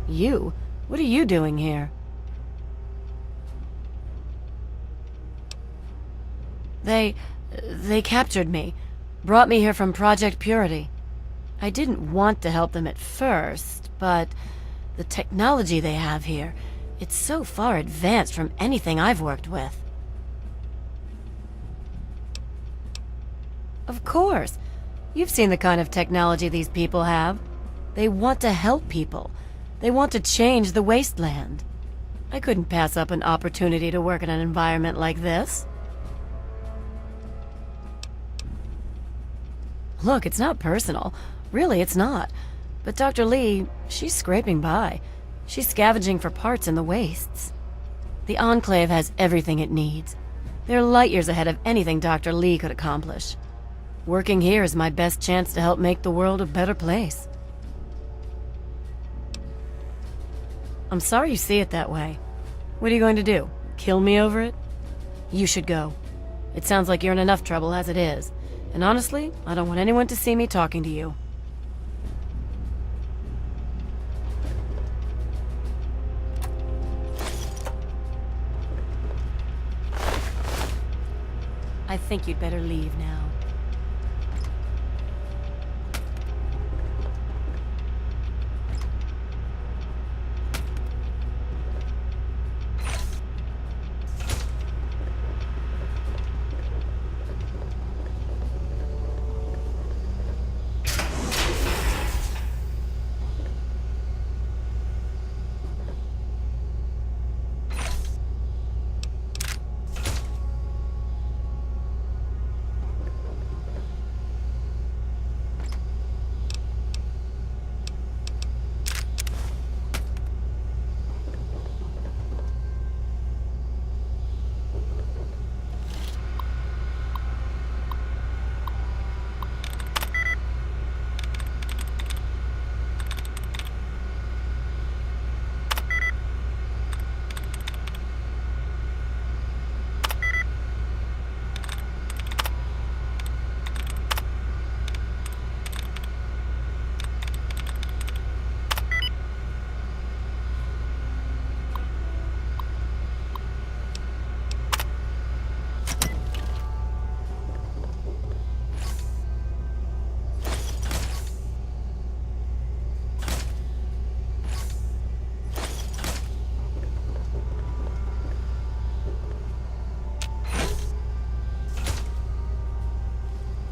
You? What are you doing here? They captured me. Brought me here from Project Purity. I didn't want to help them at first, but the technology they have here, it's so far advanced from anything I've worked with. Of course. You've seen the kind of technology these people have. They want to help people. They want to change the wasteland. I couldn't pass up an opportunity to work in an environment like this. Look, it's not personal. Really, it's not. But Dr. Lee, she's scraping by. She's scavenging for parts in the wastes. The Enclave has everything it needs. They're light years ahead of anything Dr. Lee could accomplish. Working here is my best chance to help make the world a better place. I'm sorry you see it that way. What are you going to do? Kill me over it? You should go. It sounds like you're in enough trouble as it is. And honestly, I don't want anyone to see me talking to you. I think you'd better leave now.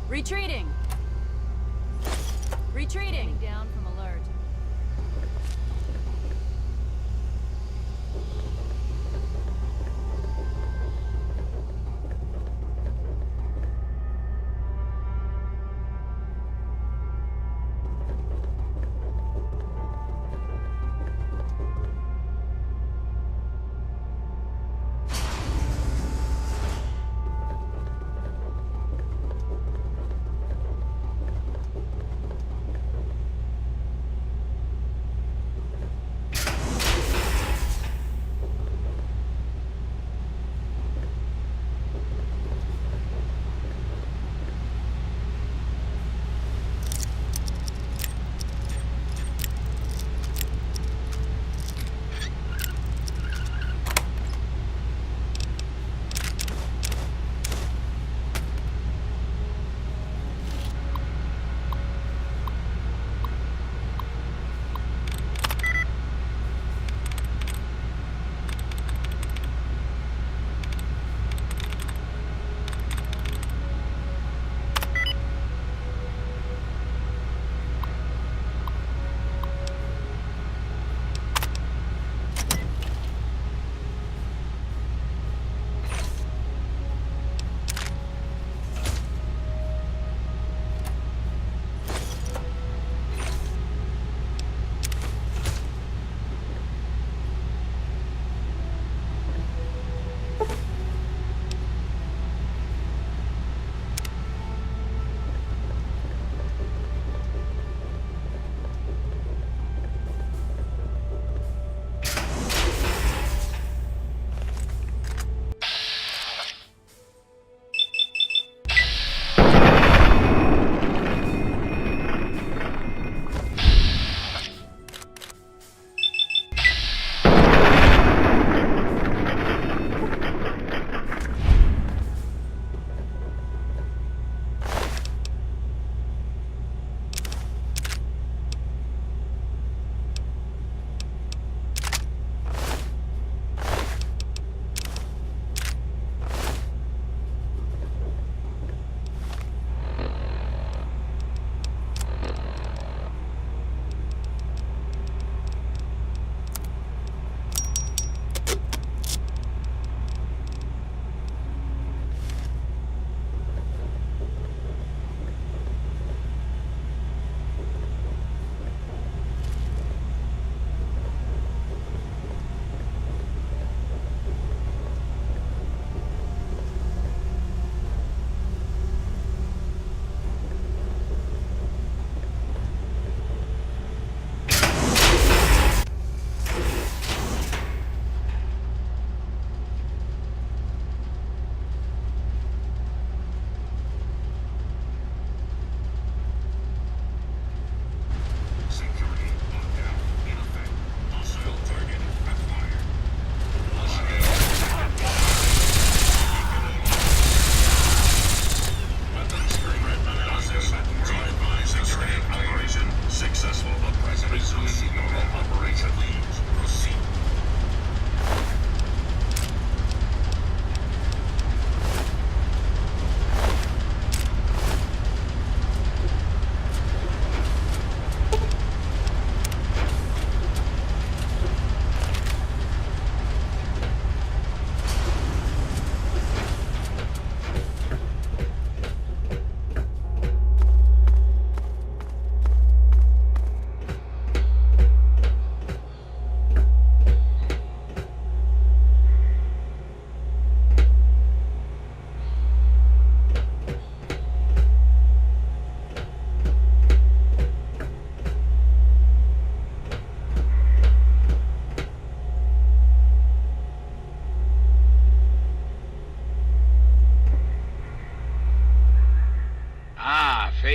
Retreating! Retreating! Down from alert.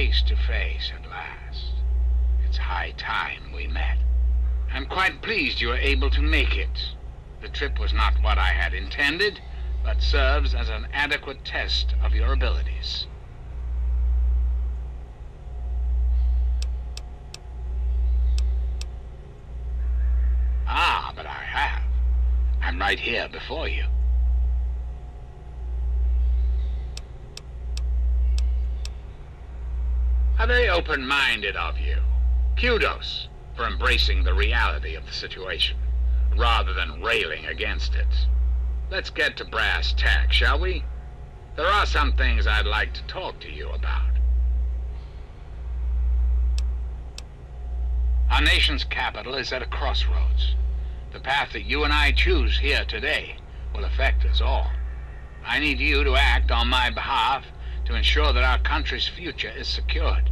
face to face at last. It's high time we met. I'm quite pleased you were able to make it. The trip was not what I had intended, but serves as an adequate test of your abilities. Ah, but I have. I'm right here before you. How very open-minded of you. Kudos for embracing the reality of the situation, rather than railing against it. Let's get to brass tacks, shall we? There are some things I'd like to talk to you about. Our nation's capital is at a crossroads. The path that you and I choose here today will affect us all. I need you to act on my behalf to ensure that our country's future is secured.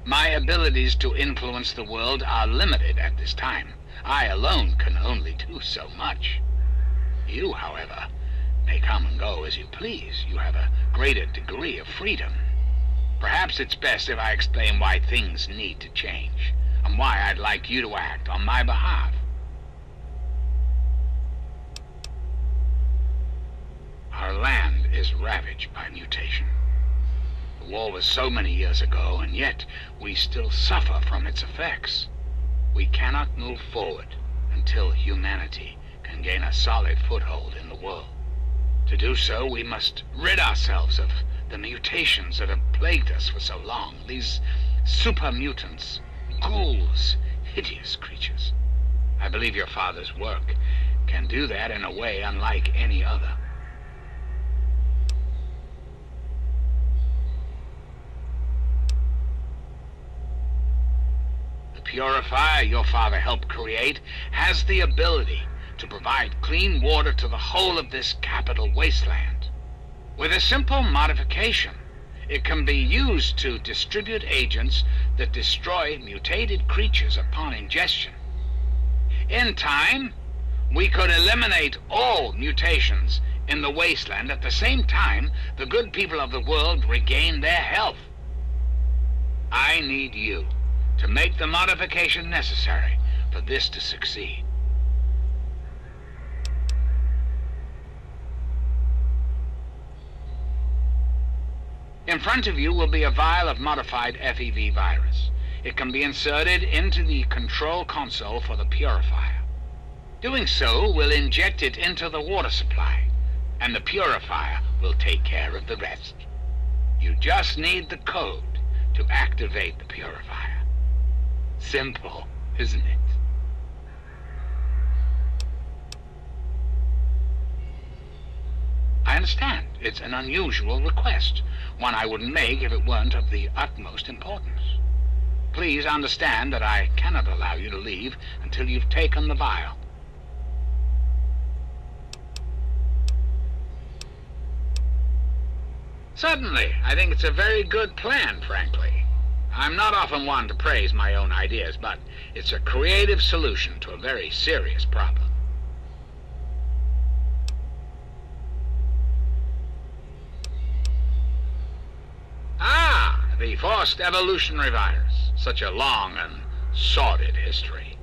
My abilities to influence the world are limited at this time. I alone can only do so much. You, however, may come and go as you please. You have a greater degree of freedom. Perhaps it's best if I explain why things need to change, and why I'd like you to act on my behalf. Our land is ravaged by mutation. The war was so many years ago, and yet we still suffer from its effects. We cannot move forward until humanity can gain a solid foothold in the world. To do so, we must rid ourselves of the mutations that have plagued us for so long. These super mutants, ghouls, hideous creatures. I believe your father's work can do that in a way unlike any other. The purifier your father helped create has the ability to provide clean water to the whole of this capital wasteland. With a simple modification, it can be used to distribute agents that destroy mutated creatures upon ingestion. In time, we could eliminate all mutations in the wasteland. At the same time, the good people of the world regain their health. I need you to make the modification necessary for this to succeed. In front of you will be a vial of modified FEV virus. It can be inserted into the control console for the purifier. Doing so will inject it into the water supply, and the purifier will take care of the rest. You just need the code to activate the purifier. Simple, isn't it? I understand. It's an unusual request, one I wouldn't make if it weren't of the utmost importance. Please understand that I cannot allow you to leave until you've taken the vial. Certainly. I think it's a very good plan, frankly. I'm not often one to praise my own ideas, but it's a creative solution to a very serious problem. Ah, the forced evolutionary virus. Such a long and sordid history.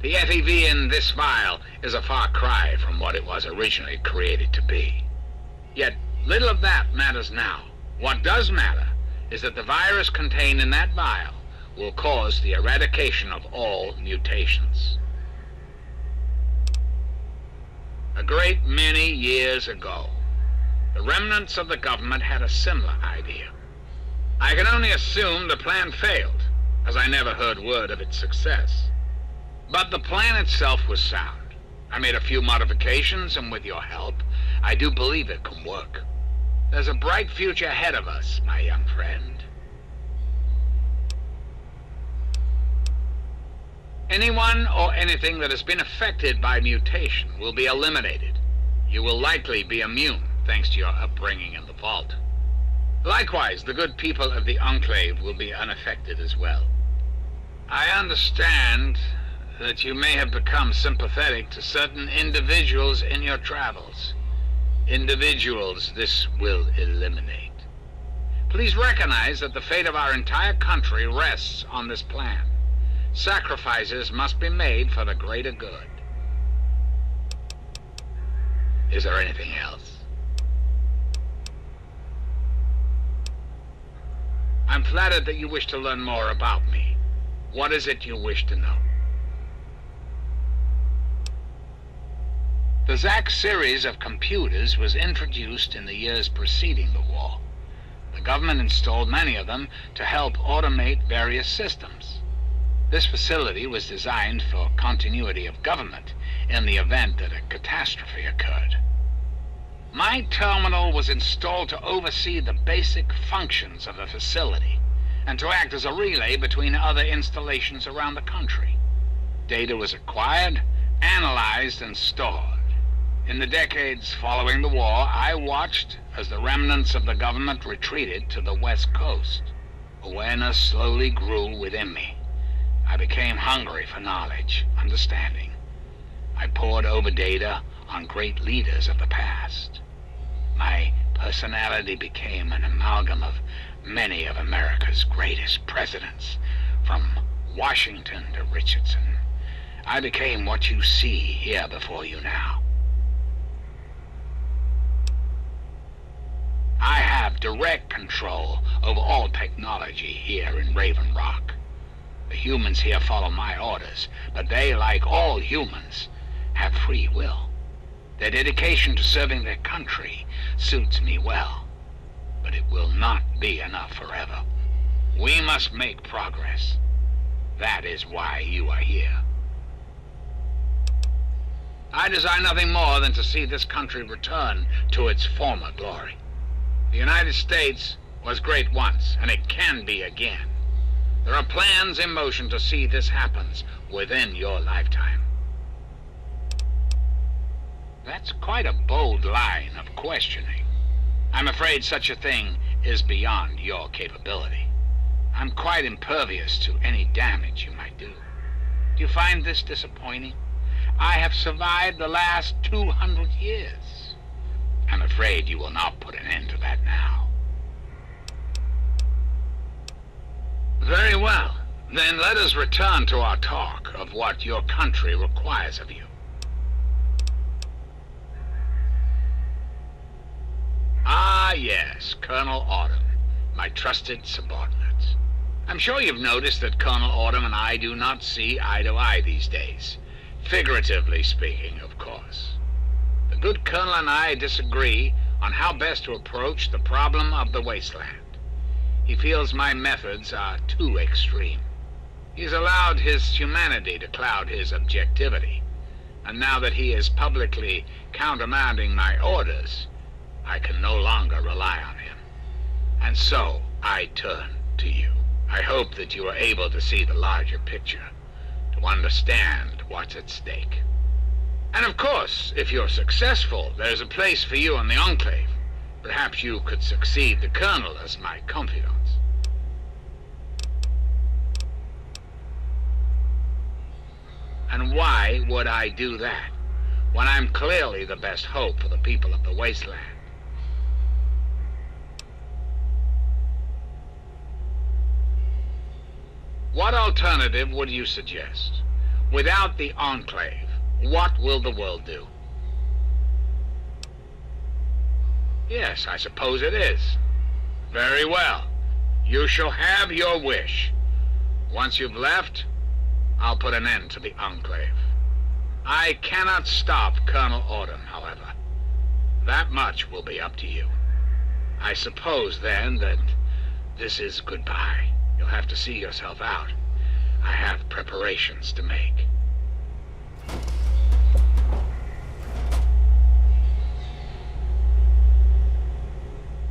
The FEV in this vial is a far cry from what it was originally created to be. Yet, little of that matters now. What does matter is that the virus contained in that vial will cause the eradication of all mutations. A great many years ago, the remnants of the government had a similar idea. I can only assume the plan failed, as I never heard word of its success. But the plan itself was sound. I made a few modifications, and with your help, I do believe it can work. There's a bright future ahead of us, my young friend. Anyone or anything that has been affected by mutation will be eliminated. You will likely be immune, thanks to your upbringing in the vault. Likewise, the good people of the Enclave will be unaffected as well. I understand that you may have become sympathetic to certain individuals in your travels. Individuals this will eliminate. Please recognize that the fate of our entire country rests on this plan. Sacrifices must be made for the greater good. Is there anything else? I'm flattered that you wish to learn more about me. What is it you wish to know? The ZAC series of computers was introduced in the years preceding the war. The government installed many of them to help automate various systems. This facility was designed for continuity of government in the event that a catastrophe occurred. My terminal was installed to oversee the basic functions of the facility and to act as a relay between other installations around the country. Data was acquired, analyzed, and stored. In the decades following the war, I watched as the remnants of the government retreated to the West Coast. Awareness slowly grew within me. I became hungry for knowledge, understanding. I pored over data on great leaders of the past. My personality became an amalgam of many of America's greatest presidents, from Washington to Richardson. I became what you see here before you now. I have direct control over all technology here in Raven Rock. The humans here follow my orders, but they, like all humans, have free will. Their dedication to serving their country suits me well, but it will not be enough forever. We must make progress. That is why you are here. I desire nothing more than to see this country return to its former glory. The United States was great once, and it can be again. There are plans in motion to see this happen within your lifetime. That's quite a bold line of questioning. I'm afraid such a thing is beyond your capability. I'm quite impervious to any damage you might do. Do you find this disappointing? I have survived the last 200 years. I'm afraid you will not put an end to that now. Very well. Then let us return to our talk of what your country requires of you. Ah, yes, Colonel Autumn, my trusted subordinate. I'm sure you've noticed that Colonel Autumn and I do not see eye to eye these days. Figuratively speaking, of course. The good Colonel and I disagree on how best to approach the problem of the wasteland. He feels my methods are too extreme. He's allowed his humanity to cloud his objectivity. And now that he is publicly countermanding my orders, I can no longer rely on him. And so I turn to you. I hope that you are able to see the larger picture, to understand what's at stake. And of course, if you're successful, there's a place for you in the Enclave. Perhaps you could succeed the Colonel as my confidant. And why would I do that, when I'm clearly the best hope for the people of the wasteland? What alternative would you suggest? Without the Enclave, what will the world do? Yes, I suppose it is. Very well. You shall have your wish. Once you've left, I'll put an end to the Enclave. I cannot stop Colonel Autumn, however. That much will be up to you. I suppose, then, that this is goodbye. You'll have to see yourself out. I have preparations to make.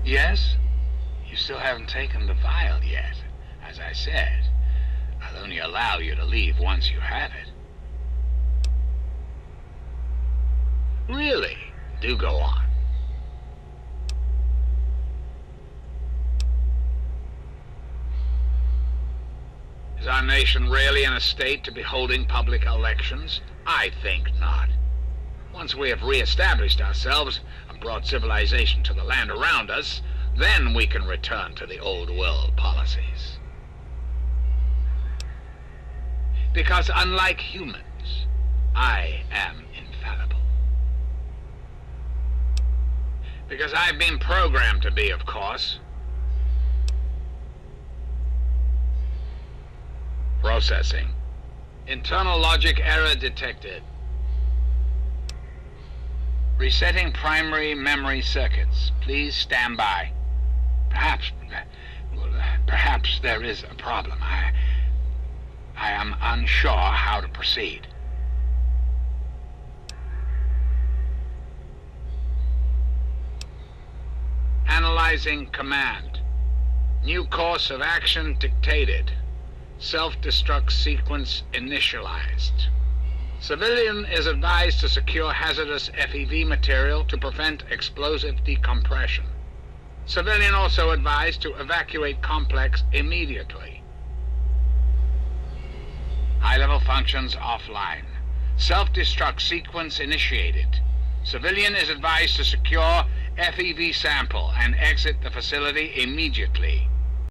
Yes? You still haven't taken the vial yet. As I said, I'll only allow you to leave once you have it. Really? Do go on. Is our nation really in a state to be holding public elections? I think not. Once we have re-established ourselves and brought civilization to the land around us, then we can return to the old world policies. Because unlike humans, I am infallible. Because I've been programmed to be, of course. Processing. Internal logic error detected. Resetting primary memory circuits. Please stand by. Perhaps there is a problem. I am unsure how to proceed. Analyzing command. New course of action dictated. Self-destruct sequence initialized. Civilian is advised to secure hazardous FEV material to prevent explosive decompression. Civilian also advised to evacuate complex immediately. High-level functions offline. Self-destruct sequence initiated. Civilian is advised to secure FEV sample and exit the facility immediately.